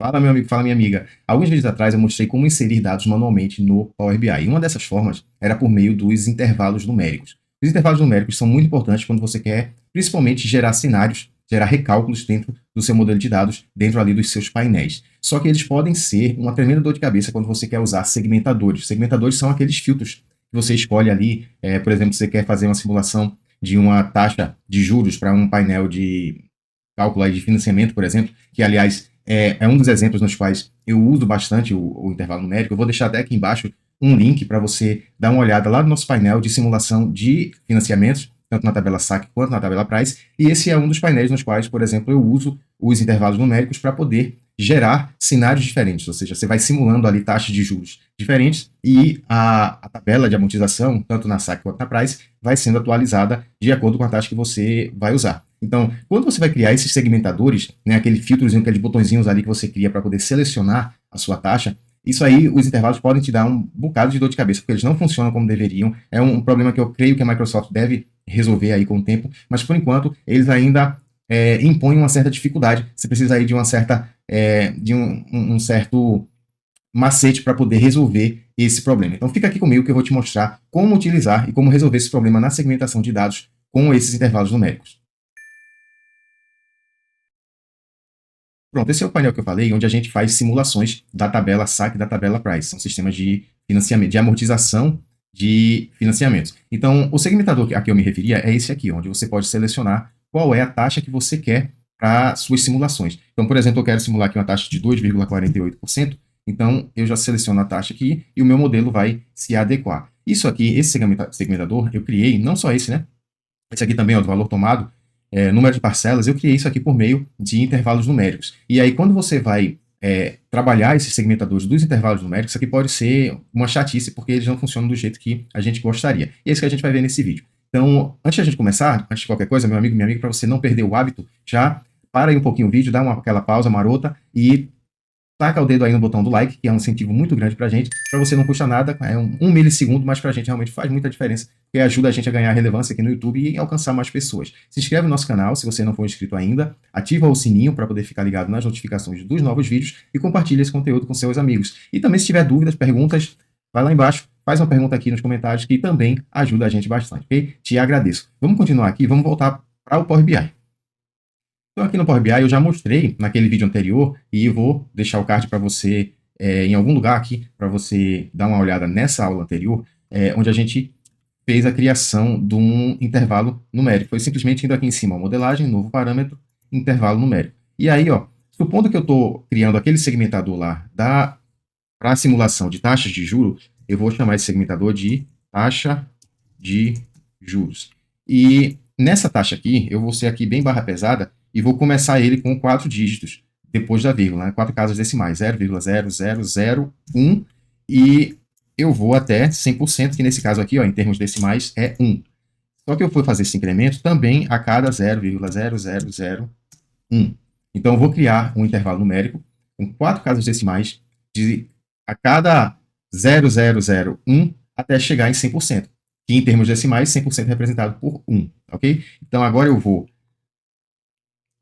Fala, meu amigo, fala, minha amiga. Alguns vídeos atrás eu mostrei como inserir dados manualmente no Power BI. E uma dessas formas era por meio dos intervalos numéricos. Os intervalos numéricos são muito importantes quando você quer, principalmente, gerar cenários, gerar recálculos dentro do seu modelo de dados, dentro ali dos seus painéis. Só que eles podem ser uma tremenda dor de cabeça quando você quer usar segmentadores. Segmentadores são aqueles filtros que você escolhe ali, por exemplo, você quer fazer uma simulação de uma taxa de juros para um painel de cálculo aí de financiamento, por exemplo, que, aliás, é um dos exemplos nos quais eu uso bastante o intervalo numérico. Eu vou deixar até aqui embaixo um link para você dar uma olhada lá no nosso painel de simulação de financiamentos, tanto na tabela SAC quanto na tabela Price, e esse é um dos painéis nos quais, por exemplo, eu uso os intervalos numéricos para poder gerar cenários diferentes, ou seja, você vai simulando ali taxas de juros diferentes e a tabela de amortização, tanto na SAC quanto na Price, vai sendo atualizada de acordo com a taxa que você vai usar. Então, quando você vai criar esses segmentadores, né, aquele filtrozinho, aqueles botõezinhos ali que você cria para poder selecionar a sua taxa, isso aí, os intervalos podem te dar um bocado de dor de cabeça, porque eles não funcionam como deveriam. É um problema que eu creio que a Microsoft deve resolver aí com o tempo, mas por enquanto eles ainda impõem uma certa dificuldade. Você precisa aí de uma certa, de um certo macete para poder resolver esse problema. Então fica aqui comigo que eu vou te mostrar como utilizar e como resolver esse problema na segmentação de dados com esses intervalos numéricos. Pronto, esse é o painel que eu falei, onde a gente faz simulações da tabela SAC e da tabela Price. São sistemas de financiamento, de amortização de financiamentos. Então, o segmentador a que eu me referia é esse aqui, onde você pode selecionar qual é a taxa que você quer para suas simulações. Então, por exemplo, eu quero simular aqui uma taxa de 2,48%, então eu já seleciono a taxa aqui e o meu modelo vai se adequar. Isso aqui, esse segmentador, eu criei, não só esse, né? Esse aqui também, ó, do valor tomado, número de parcelas, eu criei isso aqui por meio de intervalos numéricos. E aí, quando você vai trabalhar esses segmentadores dos intervalos numéricos, isso aqui pode ser uma chatice, porque eles não funcionam do jeito que a gente gostaria. E é isso que a gente vai ver nesse vídeo. Então, antes de a gente começar, antes de qualquer coisa, meu amigo, minha amiga, para você não perder o hábito, já para aí um pouquinho o vídeo, dá aquela pausa marota e taca o dedo aí no botão do like, que é um incentivo muito grande pra gente. Pra você não custa nada, é um milissegundo, mas pra gente realmente faz muita diferença, porque ajuda a gente a ganhar relevância aqui no YouTube e alcançar mais pessoas. Se inscreve no nosso canal, se você não for inscrito ainda, ativa o sininho para poder ficar ligado nas notificações dos novos vídeos e compartilha esse conteúdo com seus amigos. E também, se tiver dúvidas, perguntas, vai lá embaixo, faz uma pergunta aqui nos comentários, que também ajuda a gente bastante, ok? Te agradeço. Vamos continuar aqui, vamos voltar para o Power BI. Então, aqui no Power BI eu já mostrei naquele vídeo anterior e vou deixar o card para você em algum lugar aqui, para você dar uma olhada nessa aula anterior, onde a gente fez a criação de um intervalo numérico. Foi simplesmente indo aqui em cima, modelagem, novo parâmetro, intervalo numérico. E aí, ó, supondo que eu estou criando aquele segmentador lá para a simulação de taxas de juros, eu vou chamar esse segmentador de taxa de juros. E nessa taxa aqui, eu vou ser aqui bem barra pesada, e vou começar ele com 4 dígitos, depois da vírgula, né? 4 casas decimais, 0,0001, e eu vou até 100%, que nesse caso aqui, ó, em termos decimais, é 1. Só que eu vou fazer esse incremento também a cada 0,0001. Então, eu vou criar um intervalo numérico com 4 casas decimais a cada 0,001 até chegar em 100%, que em termos decimais, 100% é representado por 1, ok? Então, agora eu vou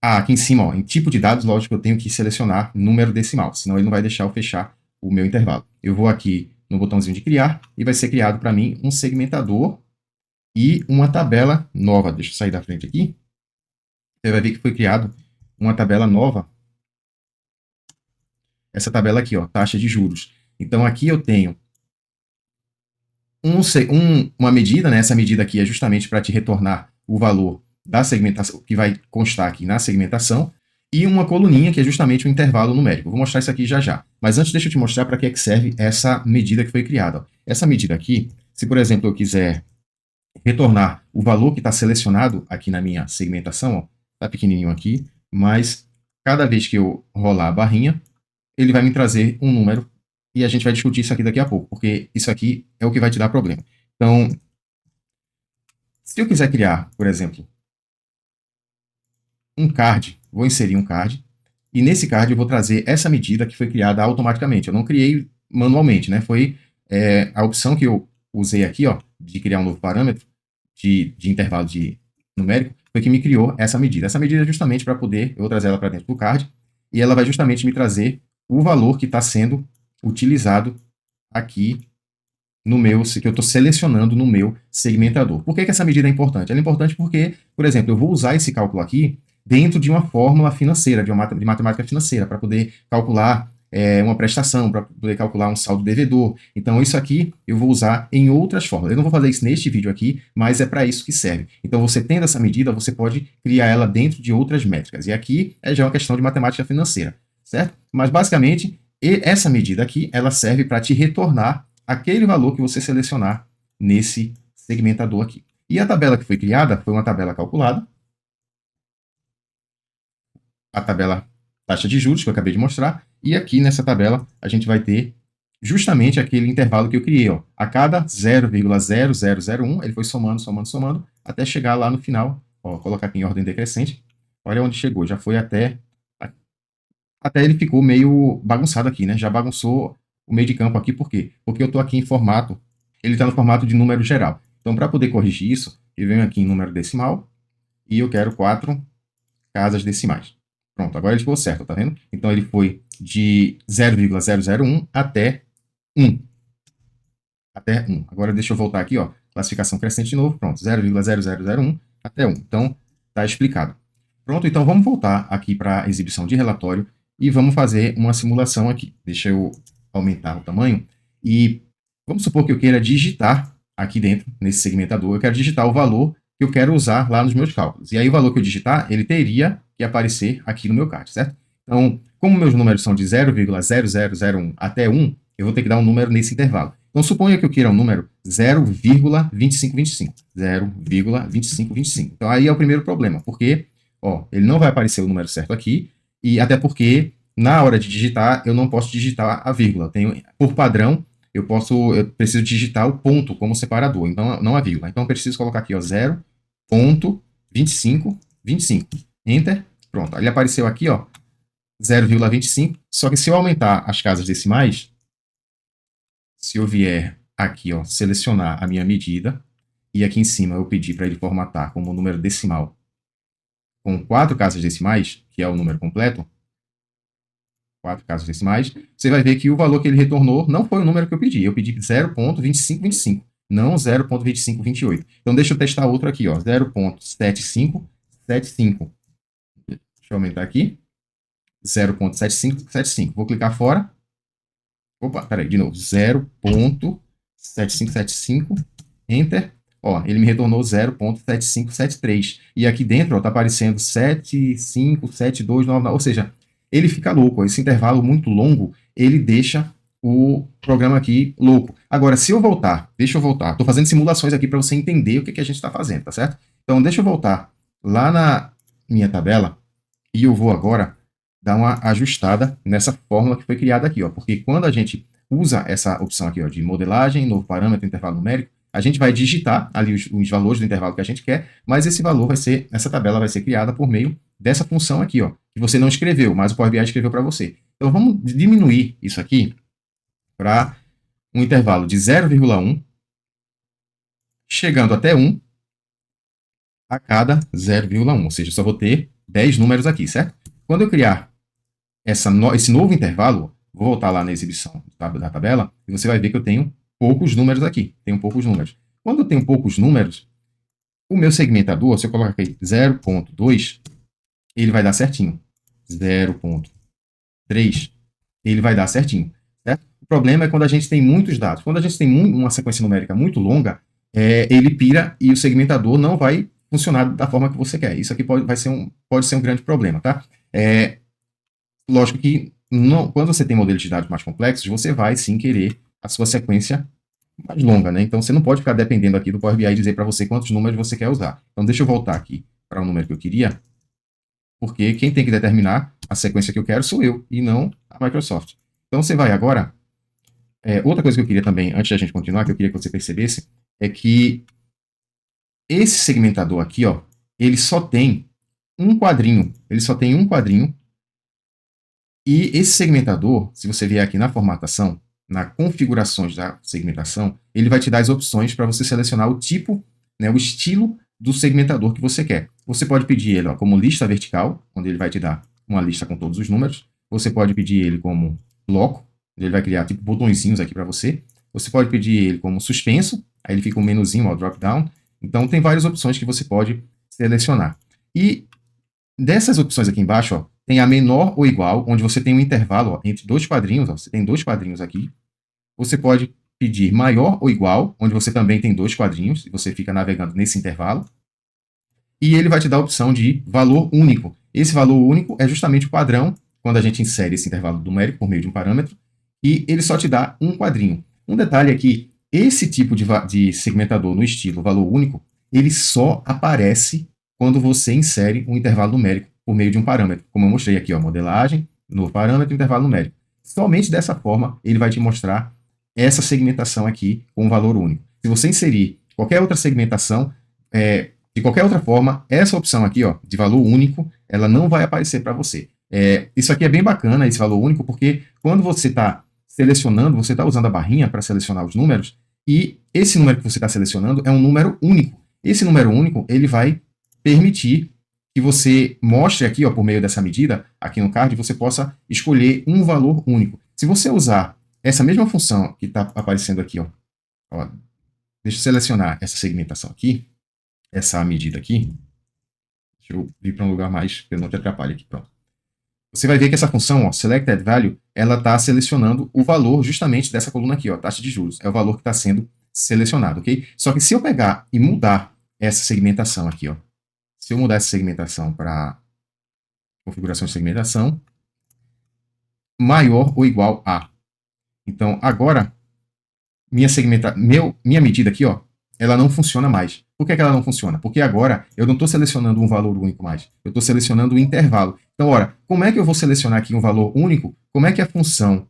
aqui em cima, ó, em tipo de dados, lógico, eu tenho que selecionar número decimal, senão ele não vai deixar eu fechar o meu intervalo. Eu vou aqui no botãozinho de criar e vai ser criado para mim um segmentador e uma tabela nova. Deixa eu sair da frente aqui. Você vai ver que foi criado uma tabela nova. Essa tabela aqui, ó, taxa de juros. Então aqui eu tenho uma medida, né? Essa medida aqui é justamente para te retornar o valor da segmentação, que vai constar aqui na segmentação, e uma coluninha que é justamente o intervalo numérico. Vou mostrar isso aqui já já. Mas antes, deixa eu te mostrar para que é que serve essa medida que foi criada. Essa medida aqui, se por exemplo eu quiser retornar o valor que está selecionado aqui na minha segmentação, está pequenininho aqui, mas cada vez que eu rolar a barrinha, ele vai me trazer um número e a gente vai discutir isso aqui daqui a pouco, porque isso aqui é o que vai te dar problema. Então, se eu quiser criar, por exemplo, um card, vou inserir um card, e nesse card eu vou trazer essa medida que foi criada automaticamente. Eu não criei manualmente, né? Foi a opção que eu usei aqui, ó, de criar um novo parâmetro de intervalo de numérico, foi que me criou essa medida. Essa medida é justamente para poder, eu vou trazer ela para dentro do card, e ela vai justamente me trazer o valor que está sendo utilizado aqui no meu, que eu estou selecionando no meu segmentador. Por que essa medida é importante? Ela é importante porque, por exemplo, eu vou usar esse cálculo aqui dentro de uma fórmula financeira, de matemática financeira, para poder calcular uma prestação, para poder calcular um saldo devedor. Então, isso aqui eu vou usar em outras fórmulas. Eu não vou fazer isso neste vídeo aqui, mas é para isso que serve. Então, você tendo essa medida, você pode criar ela dentro de outras métricas. E aqui já é uma questão de matemática financeira, certo? Mas, basicamente, essa medida aqui, ela serve para te retornar aquele valor que você selecionar nesse segmentador aqui. E a tabela que foi criada foi uma tabela calculada. A tabela taxa de juros, que eu acabei de mostrar. E aqui nessa tabela a gente vai ter justamente aquele intervalo que eu criei. Ó. A cada 0,0001, ele foi somando, somando, somando, até chegar lá no final. Ó, vou colocar aqui em ordem decrescente. Olha onde chegou, já foi até ele ficou meio bagunçado aqui, né? Já bagunçou o meio de campo aqui, por quê? Porque eu estou aqui em formato, ele está no formato de número geral. Então, para poder corrigir isso, eu venho aqui em número decimal e eu quero 4 casas decimais. Pronto, agora ele ficou certo, tá vendo? Então, ele foi de 0,001 até 1. Até 1. Agora, deixa eu voltar aqui, ó, classificação crescente de novo, pronto, 0,0001 até 1. Então, está explicado. Pronto, então vamos voltar aqui para a exibição de relatório e vamos fazer uma simulação aqui. Deixa eu aumentar o tamanho e vamos supor que eu queira digitar aqui dentro, nesse segmentador, eu quero digitar o valor que eu quero usar lá nos meus cálculos. E aí o valor que eu digitar, ele teria que aparecer aqui no meu card, certo? Então, como meus números são de 0,0001 até 1, eu vou ter que dar um número nesse intervalo. Então, suponha que eu queira um número 0,2525. 0,2525. Então, aí é o primeiro problema, porque ó, ele não vai aparecer o número certo aqui, e até porque na hora de digitar eu não posso digitar a vírgula. Por padrão, eu preciso digitar o ponto como separador, então não a vírgula. Então eu preciso colocar aqui, ó, 0,2525. Enter. Pronto. Ele apareceu aqui, ó, 0,25. Só que se eu aumentar as casas decimais, se eu vier aqui, ó, selecionar a minha medida, e aqui em cima eu pedir para ele formatar como número decimal com 4 casas decimais, que é o número completo, 4 casas decimais, você vai ver que o valor que ele retornou não foi o número que eu pedi. Eu pedi 0,2525, não 0,2528. Então, deixa eu testar outro aqui, ó, 0,7575. Deixa eu aumentar aqui. 0,7575. Vou clicar fora. Opa, peraí, de novo. 0,7575. Enter. Ó, ele me retornou 0,7573. E aqui dentro está aparecendo 757299. Ou seja, ele fica louco. Esse intervalo muito longo, ele deixa o programa aqui louco. Agora, se eu voltar, deixa eu voltar. Estou fazendo simulações aqui para você entender o que a gente está fazendo, tá certo? Então, deixa eu voltar lá na minha tabela e eu vou agora dar uma ajustada nessa fórmula que foi criada aqui, ó. Porque quando a gente usa essa opção aqui, ó, de modelagem, novo parâmetro, intervalo numérico, a gente vai digitar ali os valores do intervalo que a gente quer, mas esse valor essa tabela vai ser criada por meio dessa função aqui, ó, que você não escreveu, mas o Power BI escreveu para você. Então, vamos diminuir isso aqui para um intervalo de 0,1, chegando até 1 a cada 0,1, ou seja, só vou ter 10 números aqui, certo? Quando eu criar esse novo intervalo, vou voltar lá na exibição da tabela, e você vai ver que eu tenho poucos números aqui. Tenho poucos números. Quando eu tenho poucos números, o meu segmentador, se eu colocar aqui 0,2, ele vai dar certinho. 0,3, ele vai dar certinho. Certo? O problema é quando a gente tem muitos dados. Quando a gente tem uma sequência numérica muito longa, ele pira e o segmentador não vai funcionar da forma que você quer. Isso aqui pode ser um grande problema, tá? Lógico que quando você tem modelos de dados mais complexos, você vai sim querer a sua sequência mais longa, né? Então você não pode ficar dependendo aqui do Power BI e dizer para você quantos números você quer usar. Então deixa eu voltar aqui para o número que eu queria, porque quem tem que determinar a sequência que eu quero sou eu e não a Microsoft. Então você vai agora. Outra coisa que eu queria também, antes da gente continuar, que eu queria que você percebesse, é que esse segmentador aqui, ó, ele só tem um quadrinho. Ele só tem um quadrinho. E esse segmentador, se você vier aqui na formatação, na configurações da segmentação, ele vai te dar as opções para você selecionar o tipo, né, o estilo do segmentador que você quer. Você pode pedir ele, ó, como lista vertical, onde ele vai te dar uma lista com todos os números. você pode pedir ele como bloco, ele vai criar tipo botõezinhos aqui para você. Você pode pedir ele como suspenso, aí ele fica um menuzinho, ó, drop down. Então tem várias opções que você pode selecionar. E dessas opções aqui embaixo, ó, tem a menor ou igual, onde você tem um intervalo, ó, entre dois quadrinhos, ó, você tem dois quadrinhos aqui. Você pode pedir maior ou igual, onde você também tem dois quadrinhos, e você fica navegando nesse intervalo. E ele vai te dar a opção de valor único. Esse valor único é justamente o padrão quando a gente insere esse intervalo numérico por meio de um parâmetro, e ele só te dá um quadrinho. Um detalhe é que esse tipo de segmentador no estilo valor único, ele só aparece quando você insere um intervalo numérico por meio de um parâmetro. Como eu mostrei aqui, ó, modelagem, novo parâmetro, intervalo numérico. Somente dessa forma ele vai te mostrar essa segmentação aqui com um valor único. Se você inserir qualquer outra segmentação, de qualquer outra forma, essa opção aqui, ó, de valor único, ela não vai aparecer para você. Isso aqui é bem bacana, esse valor único, porque quando você está selecionando, você está usando a barrinha para selecionar os números, e esse número que você está selecionando é um número único. Esse número único, ele vai permitir que você mostre aqui, ó, por meio dessa medida, aqui no card, você possa escolher um valor único. Se você usar essa mesma função que está aparecendo aqui, ó, deixa eu selecionar essa segmentação aqui, essa medida aqui. Deixa eu vir para um lugar mais que eu não te atrapalhe aqui. Pronto. Você vai ver que essa função, ó, selected value, ela está selecionando o valor justamente dessa coluna aqui, ó, taxa de juros. É o valor que está sendo selecionado, ok? Só que se eu pegar e mudar essa segmentação aqui, ó, se eu mudar essa segmentação para configuração de segmentação, maior ou igual a. Então, agora, minha medida aqui, ó, ela não funciona mais. Por que ela não funciona? Porque agora eu não estou selecionando um valor único mais. Eu estou selecionando um intervalo. Então, ora, como é que eu vou selecionar aqui um valor único? Como é que a função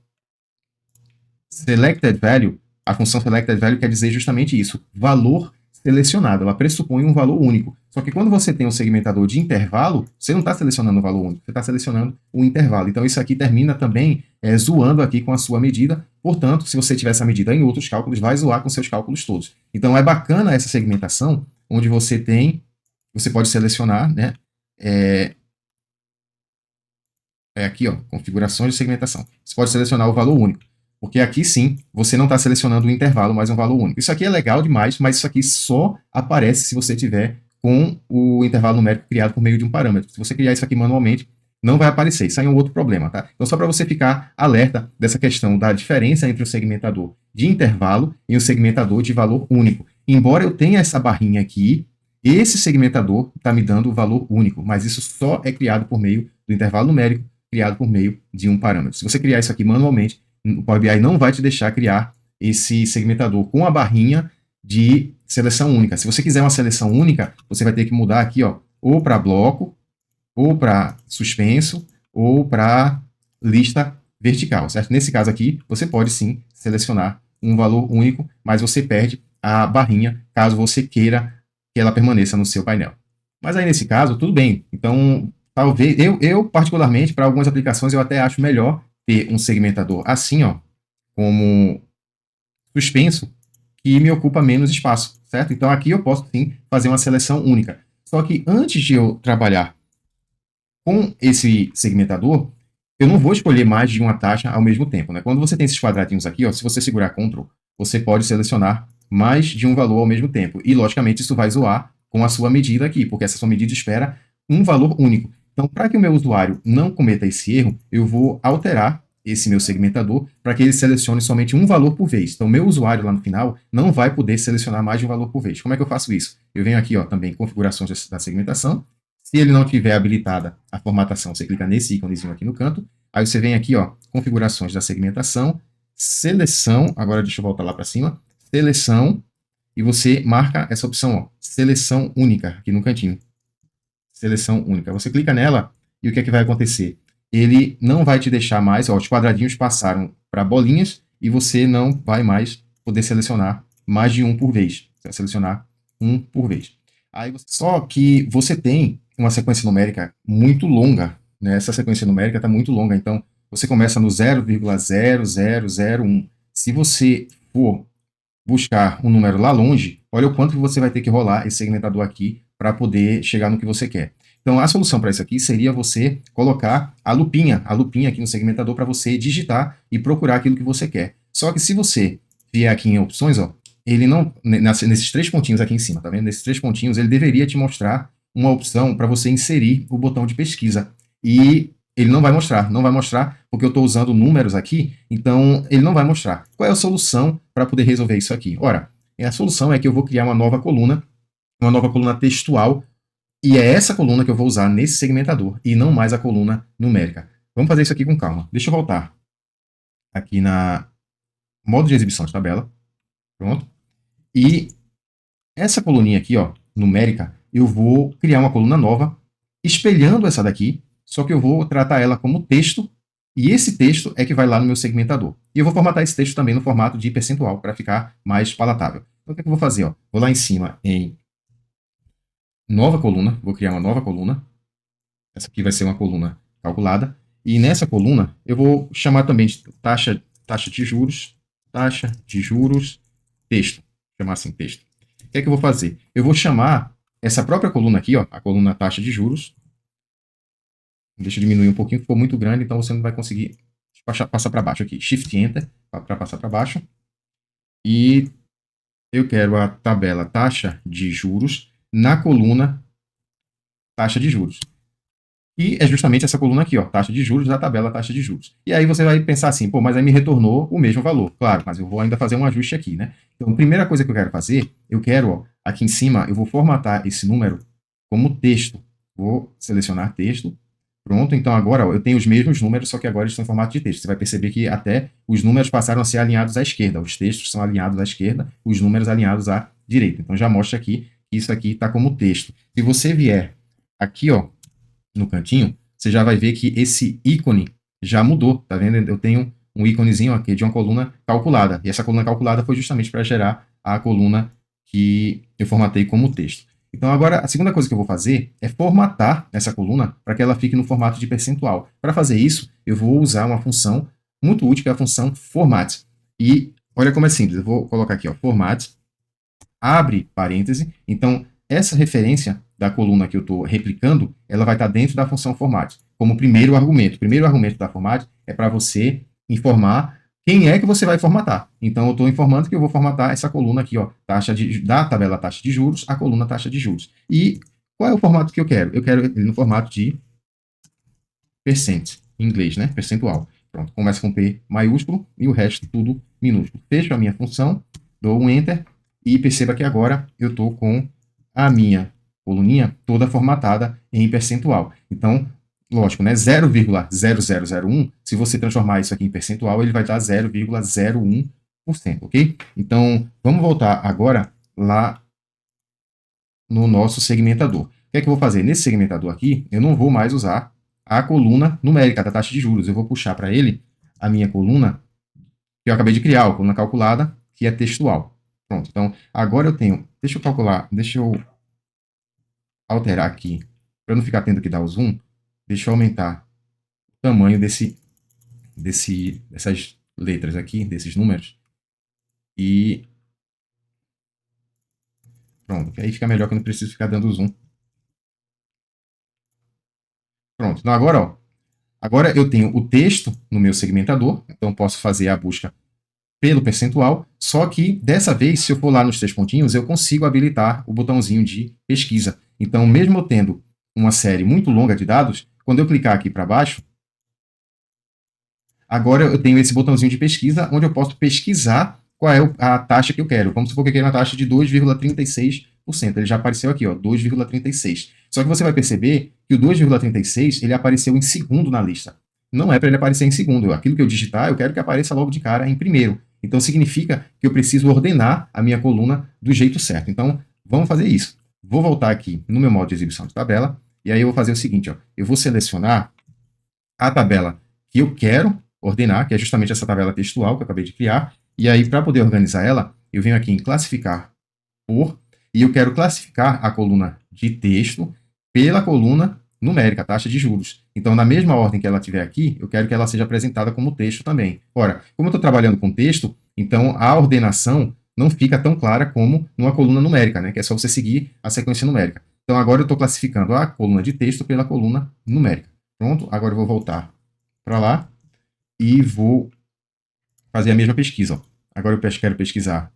selected value, a função selected value quer dizer justamente isso, valor selecionado. Ela pressupõe um valor único. Só que quando você tem um segmentador de intervalo, você não está selecionando um valor único, você está selecionando um intervalo. Então, isso aqui termina também zoando aqui com a sua medida. Portanto, se você tiver essa medida em outros cálculos, vai zoar com seus cálculos todos. Então, é bacana essa segmentação, onde você pode selecionar, né? Aqui, ó, configurações de segmentação. Você pode selecionar o valor único. Porque aqui sim, você não está selecionando um intervalo, mas um valor único. Isso aqui é legal demais, mas isso aqui só aparece se você tiver com o intervalo numérico criado por meio de um parâmetro. Se você criar isso aqui manualmente, não vai aparecer. Isso aí é um outro problema, tá? Então, só para você ficar alerta dessa questão da diferença entre o segmentador de intervalo e o segmentador de valor único. Embora eu tenha essa barrinha aqui, esse segmentador está me dando o valor único, mas isso só é criado por meio do intervalo numérico, criado por meio de um parâmetro. Se você criar isso aqui manualmente, o Power BI não vai te deixar criar esse segmentador com a barrinha de seleção única. Se você quiser uma seleção única, você vai ter que mudar aqui, ó, ou para bloco, ou para suspenso, ou para lista vertical, certo? Nesse caso aqui, você pode sim selecionar um valor único, mas você perde a barrinha caso você queira que ela permaneça no seu painel. Mas aí nesse caso, tudo bem. Então, talvez, eu particularmente, para algumas aplicações, eu até acho melhor ter um segmentador assim, ó, como suspenso, que me ocupa menos espaço, certo? Então aqui eu posso sim fazer uma seleção única. Só que antes de eu trabalhar com esse segmentador, eu não vou escolher mais de uma taxa ao mesmo tempo, né? Quando você tem esses quadradinhos aqui, ó, se você segurar Ctrl, você pode selecionar mais de um valor ao mesmo tempo. E, logicamente, isso vai zoar com a sua medida aqui, porque essa sua medida espera um valor único. Então, para que o meu usuário não cometa esse erro, eu vou alterar esse meu segmentador para que ele selecione somente um valor por vez. Então, meu usuário lá no final não vai poder selecionar mais de um valor por vez. Como é que eu faço isso? Eu venho aqui, ó, também configurações da segmentação. Se ele não tiver habilitada a formatação, você clica nesse íconezinho aqui no canto. Aí você vem aqui, ó, configurações da segmentação, seleção, agora deixa eu voltar lá para cima, seleção, e você marca essa opção, ó, seleção única, aqui no cantinho. Seleção única. Você clica nela e o que é que vai acontecer? Ele não vai te deixar mais, ó, os quadradinhos passaram para bolinhas e você não vai mais poder selecionar mais de um por vez. Você vai selecionar um por vez. Só que você tem uma sequência numérica muito longa, né? Essa sequência numérica está muito longa, então você começa no 0,0001. Se você for buscar um número lá longe, olha o quanto que você vai ter que rolar esse segmentador aqui para poder chegar no que você quer. Então, a solução para isso aqui seria você colocar a lupinha aqui no segmentador para você digitar e procurar aquilo que você quer. Só que se você vier aqui em opções, ó, ele não, nesses 3 pontinhos aqui em cima, tá vendo? Nesses 3 pontinhos, ele deveria te mostrar uma opção para você inserir o botão de pesquisa. E ele não vai mostrar porque eu estou usando números aqui, então ele não vai mostrar. Qual é a solução para poder resolver isso aqui? Ora, a solução é que eu vou criar uma nova coluna textual, e é essa coluna que eu vou usar nesse segmentador, e não mais a coluna numérica. Vamos fazer isso aqui com calma. Deixa eu voltar aqui na modo de exibição de tabela. Pronto. E essa coluninha aqui, ó, numérica, eu vou criar uma coluna nova, espelhando essa daqui, só que eu vou tratar ela como texto, e esse texto é que vai lá no meu segmentador. E eu vou formatar esse texto também no formato de percentual, para ficar mais palatável. Então, o que é que eu vou fazer? Ó? Vou lá em cima em nova coluna, vou criar uma nova coluna. Essa aqui vai ser uma coluna calculada. E nessa coluna, eu vou chamar também de taxa de juros, texto. Vou chamar assim, texto. O que é que eu vou fazer? Eu vou chamar essa própria coluna aqui, ó, a coluna taxa de juros. Deixa eu diminuir um pouquinho, ficou muito grande, então você não vai conseguir passar para baixo aqui. Shift Enter para passar para baixo. E eu quero a tabela taxa de juros na coluna taxa de juros. E é justamente essa coluna aqui, ó, taxa de juros da tabela taxa de juros. E aí você vai pensar assim, pô, mas aí me retornou o mesmo valor. Claro, mas eu vou ainda fazer um ajuste aqui, né? Então, a primeira coisa que eu quero fazer, ó, aqui em cima, eu vou formatar esse número como texto. Vou selecionar texto. Pronto, então agora ó, eu tenho os mesmos números, só que agora eles estão em formato de texto. Você vai perceber que até os números passaram a ser alinhados à esquerda. Os textos são alinhados à esquerda, os números alinhados à direita. Então já mostra aqui que isso aqui está como texto. Se você vier aqui, ó, no cantinho, você já vai ver que esse ícone já mudou, tá vendo? Eu tenho um íconezinho aqui de uma coluna calculada. E essa coluna calculada foi justamente para gerar a coluna que eu formatei como texto. Então, agora, a segunda coisa que eu vou fazer é formatar essa coluna para que ela fique no formato de percentual. Para fazer isso, eu vou usar uma função muito útil, que é a função format. E olha como é simples. Eu vou colocar aqui, ó, format, abre parêntese. Então, essa referência da coluna que eu estou replicando, ela vai estar dentro da função format, como primeiro argumento. O primeiro argumento da format é para você informar quem é que você vai formatar. Então, eu estou informando que eu vou formatar essa coluna aqui, ó, da tabela taxa de juros, a coluna taxa de juros. E qual é o formato que eu quero? Eu quero ele no formato de percent, em inglês, né? Percentual. Pronto, começa com P maiúsculo e o resto tudo minúsculo. Fecho a minha função, dou um Enter e perceba que agora eu estou com a minha coluninha toda formatada em percentual. Então, lógico, né? 0,0001, se você transformar isso aqui em percentual, ele vai dar 0,01%, ok? Então, vamos voltar agora lá no nosso segmentador. O que é que eu vou fazer? Nesse segmentador aqui, eu não vou mais usar a coluna numérica da taxa de juros. Eu vou puxar para ele a minha coluna que eu acabei de criar, a coluna calculada, que é textual. Pronto, então, agora eu tenho... Deixa eu alterar aqui, para não ficar tendo que dar o zoom, deixa eu aumentar o tamanho dessas letras aqui, desses números. E pronto, que aí fica melhor que eu não preciso ficar dando zoom. Pronto, então agora eu tenho o texto no meu segmentador, então posso fazer a busca pelo percentual, só que dessa vez, se eu for lá nos 3 pontinhos, eu consigo habilitar o botãozinho de pesquisa. Então, mesmo eu tendo uma série muito longa de dados, quando eu clicar aqui para baixo, agora eu tenho esse botãozinho de pesquisa, onde eu posso pesquisar qual é a taxa que eu quero. Vamos supor que eu quero uma taxa de 2,36%. Ele já apareceu aqui, ó, 2,36%. Só que você vai perceber que o 2,36% ele apareceu em segundo na lista. Não é para ele aparecer em segundo. Aquilo que eu digitar, eu quero que apareça logo de cara em primeiro. Então, significa que eu preciso ordenar a minha coluna do jeito certo. Então, vamos fazer isso. Vou voltar aqui no meu modo de exibição de tabela, e aí eu vou fazer o seguinte, ó, eu vou selecionar a tabela que eu quero ordenar, que é justamente essa tabela textual que eu acabei de criar, e aí, para poder organizar ela, eu venho aqui em classificar por, e eu quero classificar a coluna de texto pela coluna numérica, taxa de juros. Então, na mesma ordem que ela estiver aqui, eu quero que ela seja apresentada como texto também. Ora, como eu estou trabalhando com texto, então a ordenação não fica tão clara como numa coluna numérica, né? Que é só você seguir a sequência numérica. Então, agora eu estou classificando a coluna de texto pela coluna numérica. Pronto, agora eu vou voltar para lá e vou fazer a mesma pesquisa. Ó. Agora eu quero pesquisar.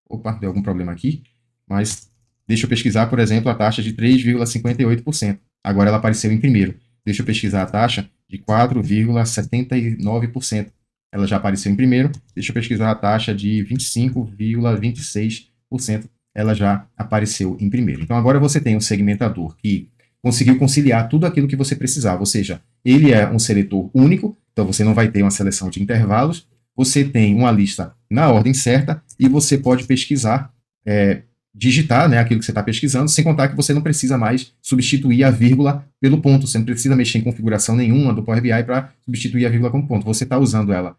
Opa, deu algum problema aqui. Mas deixa eu pesquisar, por exemplo, a taxa de 3,58%. Agora ela apareceu em primeiro. Deixa eu pesquisar a taxa de 4,79%. Ela já apareceu em primeiro. Deixa eu pesquisar a taxa de 25,26%. Ela já apareceu em primeiro. Então agora você tem um segmentador que conseguiu conciliar tudo aquilo que você precisava. Ou seja, ele é um seletor único, então você não vai ter uma seleção de intervalos. Você tem uma lista na ordem certa e você pode pesquisar, digitar, né, aquilo que você está pesquisando, sem contar que você não precisa mais substituir a vírgula pelo ponto. Você não precisa mexer em configuração nenhuma do Power BI para substituir a vírgula como ponto. Você está usando ela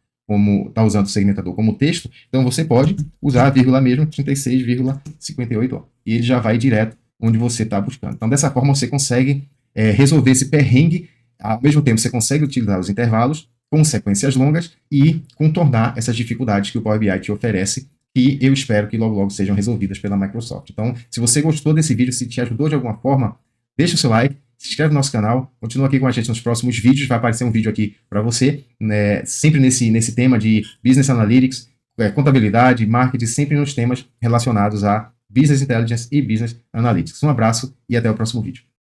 está usando o segmentador como texto, então você pode usar a vírgula mesmo, 36,58, e ele já vai direto onde você está buscando. Então, dessa forma, você consegue resolver esse perrengue, ao mesmo tempo você consegue utilizar os intervalos com sequências longas e contornar essas dificuldades que o Power BI te oferece, e eu espero que logo logo sejam resolvidas pela Microsoft. Então, se você gostou desse vídeo, se te ajudou de alguma forma, deixa o seu like, se inscreve no nosso canal, continua aqui com a gente nos próximos vídeos, vai aparecer um vídeo aqui para você, né, sempre nesse tema de Business Analytics, contabilidade, marketing, sempre nos temas relacionados a Business Intelligence e Business Analytics. Um abraço e até o próximo vídeo.